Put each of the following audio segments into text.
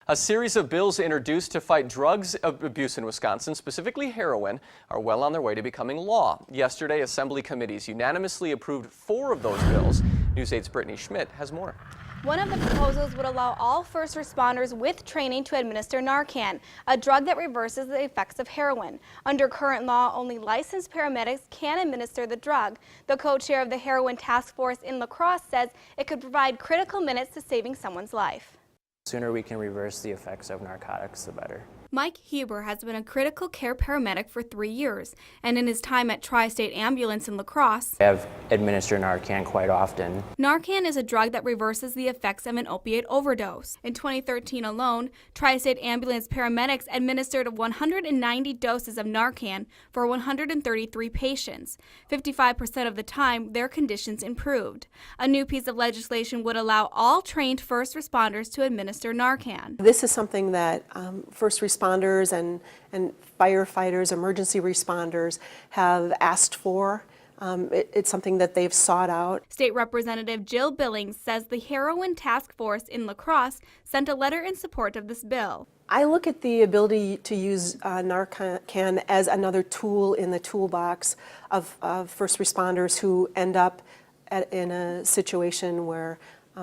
A series of bills introduced to fight drugs abuse in Wisconsin, specifically heroin, are well on their way to becoming law. Yesterday, Assembly committees unanimously approved 4 of those bills. News 8's Brittany Schmidt has more. One of the proposals would allow all first responders with training to administer Narcan, a drug that reverses the effects of heroin. Under current law, only licensed paramedics can administer the drug. The co-chair of the heroin task force in La Crosse says it could provide critical minutes to saving someone's life. The sooner we can reverse the effects of narcotics, the better. Mike Huber has been a critical care paramedic for 3 years, and in his time at Tri-State Ambulance in La Crosse, I've administered Narcan quite often. Narcan is a drug that reverses the effects of an opiate overdose. In 2013 alone, Tri-State Ambulance paramedics administered 190 doses of Narcan for 133 patients. 55% of the time, their conditions improved. A new piece of legislation would allow all trained first responders to administer Narcan. This is something that first responders and firefighters, emergency responders have asked for. It's something that they've sought out. State Representative Jill Billings says the heroin task force in La Crosse sent a letter in support of this bill. I look at the ability to use Narcan as another tool in the toolbox of first responders who end up in a situation where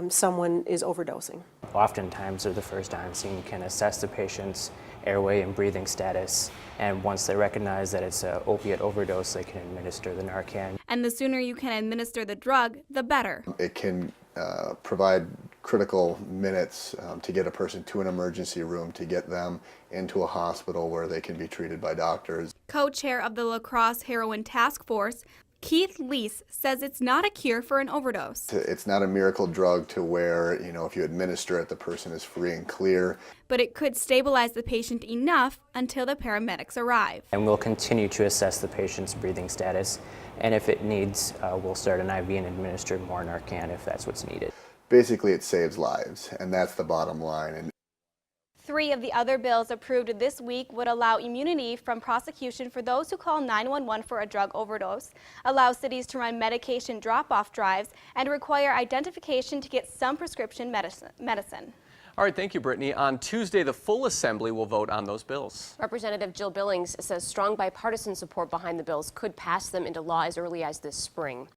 someone is overdosing. Oftentimes they're the first on scene, can assess the patient's airway and breathing status, and once they recognize that it's an opiate overdose, they can administer the Narcan. And the sooner you can administer the drug, the better. It can provide critical minutes to get a person to an emergency room, to get them into a hospital where they can be treated by doctors. Co-chair of the La Crosse Heroin Task Force, Keith Lease, says it's not a cure for an overdose. It's not a miracle drug to where, if you administer it, the person is free and clear. But it could stabilize the patient enough until the paramedics arrive. And we'll continue to assess the patient's breathing status, and if it needs, we'll start an IV and administer more Narcan if that's what's needed. Basically, it saves lives, and that's the bottom line. 3 of the other bills approved this week would allow immunity from prosecution for those who call 911 for a drug overdose, allow cities to run medication drop-off drives, and require identification to get some prescription medicine. All right, thank you, Brittany. On Tuesday, the full assembly will vote on those bills. Representative Jill Billings says strong bipartisan support behind the bills could pass them into law as early as this spring.